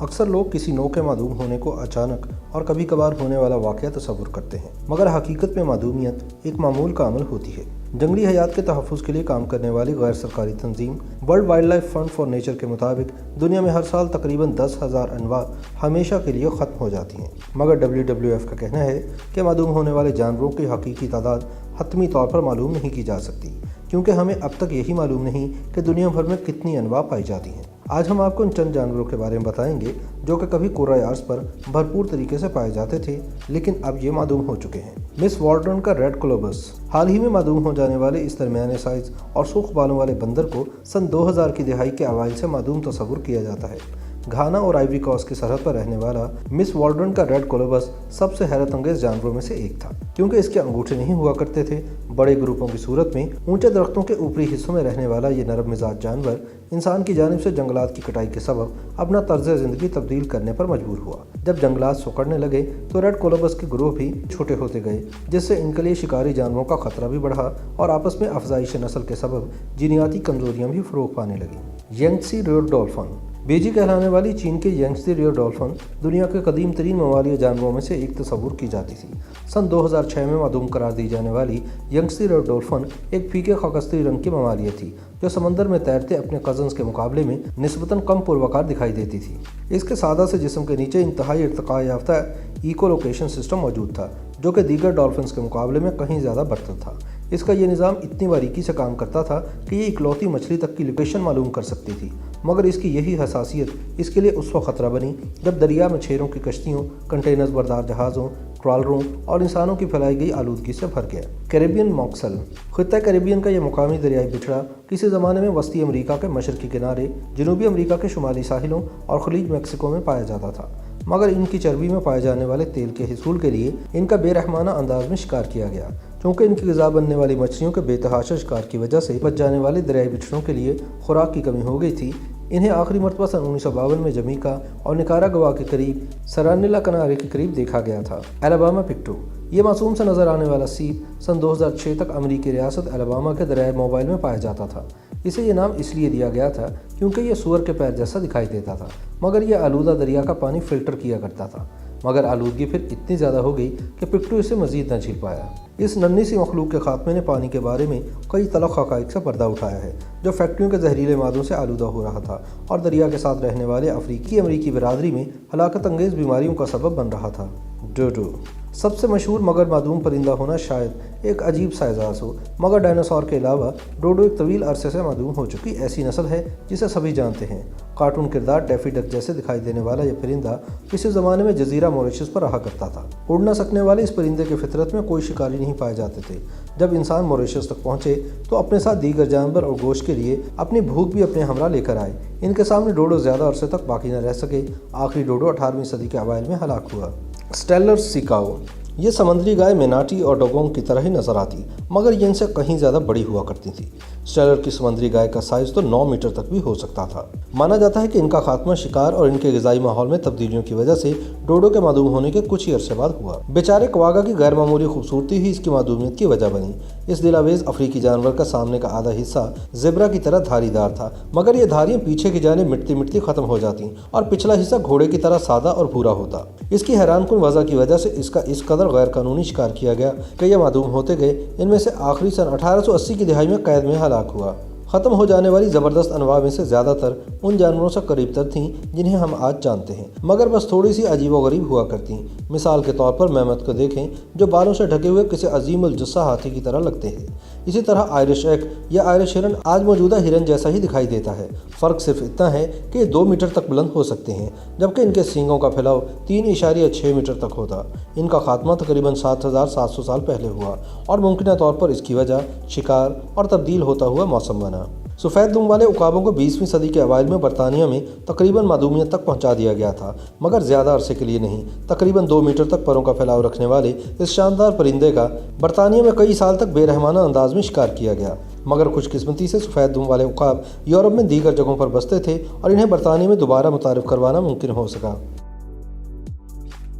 اکثر لوگ کسی نوع کے معدوم ہونے کو اچانک اور کبھی کبھار ہونے والا واقعہ تصور کرتے ہیں، مگر حقیقت میں معدومیت ایک معمول کا عمل ہوتی ہے۔ جنگلی حیات کے تحفظ کے لیے کام کرنے والی غیر سرکاری تنظیم world wildlife fund for nature کے مطابق دنیا میں ہر سال تقریباً 10,000 انواع ہمیشہ کے لیے ختم ہو جاتی ہیں، مگر WWF کا کہنا ہے کہ معدوم ہونے والے جانوروں کی حقیقی تعداد حتمی طور پر معلوم نہیں کی جا سکتی، کیونکہ ہمیں اب تک یہی معلوم نہیں کہ دنیا بھر میں کتنی انواع پائی جاتی ہیں۔ آج ہم آپ کو ان چند جانوروں کے بارے میں بتائیں گے جو کہ کبھی کرۂ ارض پر بھرپور طریقے سے پائے جاتے تھے، لیکن اب یہ معدوم ہو چکے ہیں۔ مس والڈرن کا ریڈ کولوبس حال ہی میں معدوم ہو جانے والے اس درمیانے سائز اور سرخ بالوں والے بندر کو سن 2000 کی دہائی کے اوائل سے معدوم تصور کیا جاتا ہے۔ گھانا اور آئیوری کوسٹ کی سرحد پر رہنے والا مس والڈرن کا ریڈ کولوبس سب سے حیرت انگیز جانوروں میں سے ایک تھا، کیونکہ اس کے انگوٹھے نہیں ہوا کرتے تھے۔ بڑے گروپوں کی صورت میں اونچے درختوں کے اوپری حصوں میں رہنے والا یہ نرم مزاج جانور انسان کی جانب سے جنگلات کی کٹائی کے سبب اپنا طرز زندگی تبدیل کرنے پر مجبور ہوا۔ جب جنگلات سکڑنے لگے تو ریڈ کولوبس کے گروہ بھی چھوٹے ہوتے گئے، جس سے ان کے لیے شکاری جانوروں کا خطرہ بھی بڑھا اور آپس میں افزائش نسل کے سبب جینیاتی کمزوریاں بھی فروغ پانے لگیں۔ یانگتزی ریور ڈولفن بیجی کہلانے والی چین کے یانگتزی ریور ڈولفن دنیا کے قدیم ترین ممالیہ جانوروں میں سے ایک تصور کی جاتی تھی۔ سن 2006 میں معدوم قرار دی جانے والی یانگتزی ریور ڈولفن ایک پھیکے خاکستری رنگ کی ممالیہ تھی جو سمندر میں تیرتے اپنے کزنز کے مقابلے میں نسبتاً کم پروقار دکھائی دیتی تھی۔ اس کے سادہ سے جسم کے نیچے انتہائی ارتقاء یافتہ ایکو لوکیشن سسٹم موجود تھا، جو کہ دیگر ڈولفنز کے مقابلے میں کہیں زیادہ برتر تھا۔ اس کا یہ نظام اتنی باریکی سے کام کرتا تھا کہ یہ اکلوتی مچھلی تک کی لوکیشن معلوم کر سکتی تھی، مگر اس کی یہی حساسیت اس کے لیے اس وقت خطرہ بنی جب دریا میں چھیروں کی کشتیوں، کنٹینرز بردار جہازوں، ٹرالروں اور انسانوں کی پھیلائی گئی آلودگی سے بھر گیا۔ کیریبین موکسل خطہ کیریبین کا یہ مقامی دریائی بچھڑا کسی زمانے میں وسطی امریکہ کے مشرقی کنارے، جنوبی امریکہ کے شمالی ساحلوں اور خلیج میکسیکو میں پایا جاتا تھا، مگر ان کی چربی میں پائے جانے والے تیل کے حصول کے لیے ان کا بے رحمانہ انداز میں شکار کیا گیا۔ چونکہ ان کی غذا بننے والی مچھلیوں کے بے تحاشا شکار کی وجہ سے بچ جانے والے دریائی بچھڑوں کے لیے خوراک کی کمی ہو گئی تھی، انہیں آخری مرتبہ سن 1952 میں جمیکا اور نکاراگوا کے قریب سرانیلا کنارے کے قریب دیکھا گیا تھا۔ الاباما پکٹو یہ معصوم سے نظر آنے والا سیپ سن 2006 تک امریکی ریاست الاباما کے دریائے موبائل میں پایا جاتا تھا۔ اسے یہ نام اس لیے دیا گیا تھا کیونکہ یہ سور کے پیر جیسا دکھائی دیتا تھا، مگر یہ آلودہ دریا کا پانی فلٹر کیا کرتا تھا۔ مگر آلودگی پھر اتنی زیادہ ہو گئی کہ پکٹو اسے مزید نہ جھیل پایا۔ اس ننھی سی مخلوق کے خاتمے نے پانی کے بارے میں کئی تلخ حقائق سے پردہ اٹھایا ہے، جو فیکٹریوں کے زہریلے مادوں سے آلودہ ہو رہا تھا اور دریا کے ساتھ رہنے والے افریقی امریکی برادری میں ہلاکت انگیز بیماریوں کا سبب بن رہا تھا۔ ڈوڈو سب سے مشہور مگر معدوم پرندہ ہونا شاید ایک عجیب سا اعزاز ہو، مگر ڈائناسور کے علاوہ ڈوڈو ایک طویل عرصے سے معدوم ہو چکی ایسی نسل ہے جسے سبھی جانتے ہیں۔ کارٹون کردار ڈیفی ڈک جیسے دکھائی دینے والا یہ پرندہ کسی زمانے میں جزیرہ موریشس پر رہا کرتا تھا۔ اڑ نہ سکنے والے اس پرندے کے فطرت میں کوئی شکاری نہیں پائے جاتے تھے۔ جب انسان موریشس تک پہنچے تو اپنے ساتھ دیگر جانور اور گوشت کے لیے اپنی بھوک بھی اپنے ہمراہ لے کر آئے۔ ان کے سامنے ڈوڈو زیادہ عرصے تک باقی نہ رہ سکے۔ آخری ڈوڈو 18ویں صدی کے اوائل میں ہلاک ہوا۔ اسٹیلر سیکاؤ یہ سمندری گائے میناٹی اور ڈوگونگ کی طرح ہی نظر آتی، مگر یہ ان سے کہیں زیادہ بڑی ہوا کرتی تھی۔ اسٹیلر کی سمندری گائے کا سائز تو 9 میٹر تک بھی ہو سکتا تھا۔ مانا جاتا ہے کہ ان کا خاتمہ شکار اور ان کے غذائی ماحول میں تبدیلیوں کی وجہ سے ڈوڈو کے معدوم ہونے کے کچھ ہی عرصے بعد ہوا۔ بیچارے کواگا کی غیر معمولی خوبصورتی ہی اس کی معدومیت کی وجہ بنی۔ اس دل آویز افریقی جانور کا سامنے کا آدھا حصہ زیبرا کی طرح دھاری دار تھا، مگر یہ دھاریاں پیچھے کی جانب مٹتی مٹتی ختم ہو جاتی اور پچھلا حصہ گھوڑے کی طرح سادہ اور بھورا ہوتا۔ اس کی حیران کن وجہ کی وجہ سے اس کا اس قدر غیر قانونی شکار کیا گیا کہ یہ معدوم ہوتے گئے۔ ان میں سے آخری سن 1880 کی دہائی میں قید میں ہلاک ہوا۔ ختم ہو جانے والی زبردست انواع میں سے زیادہ تر ان جانوروں سے قریب تر تھیں جنہیں ہم آج جانتے ہیں، مگر بس تھوڑی سی عجیب و غریب ہوا کرتیں۔ مثال کے طور پر میمت کو دیکھیں جو بالوں سے ڈھکے ہوئے کسی عظیم الجثہ ہاتھی کی طرح لگتے ہیں۔ اسی طرح آئرش ایک یا آئرش ہرن آج موجودہ ہرن جیسا ہی دکھائی دیتا ہے۔ فرق صرف اتنا ہے کہ یہ 2 میٹر تک بلند ہو سکتے ہیں، جبکہ ان کے سینگوں کا پھیلاؤ 3.6 میٹر تک ہوتا۔ ان کا خاتمہ تقریباً 7,700 سال پہلے ہوا اور ممکنہ طور پر اس کی وجہ شکار اور تبدیل ہوتا ہوا موسم بنا۔ سفید دم والے عقابوں کو 20ویں صدی کے اوائل میں برطانیہ میں تقریباً معدومیت تک پہنچا دیا گیا تھا، مگر زیادہ عرصے کے لیے نہیں۔ تقریباً 2 میٹر تک پروں کا پھیلاؤ رکھنے والے اس شاندار پرندے کا برطانیہ میں کئی سال تک بے رحمانہ انداز میں شکار کیا گیا، مگر خوش قسمتی سے سفید دم والے عقاب یورپ میں دیگر جگہوں پر بستے تھے اور انہیں برطانیہ میں دوبارہ متعارف کروانا ممکن ہو سکا۔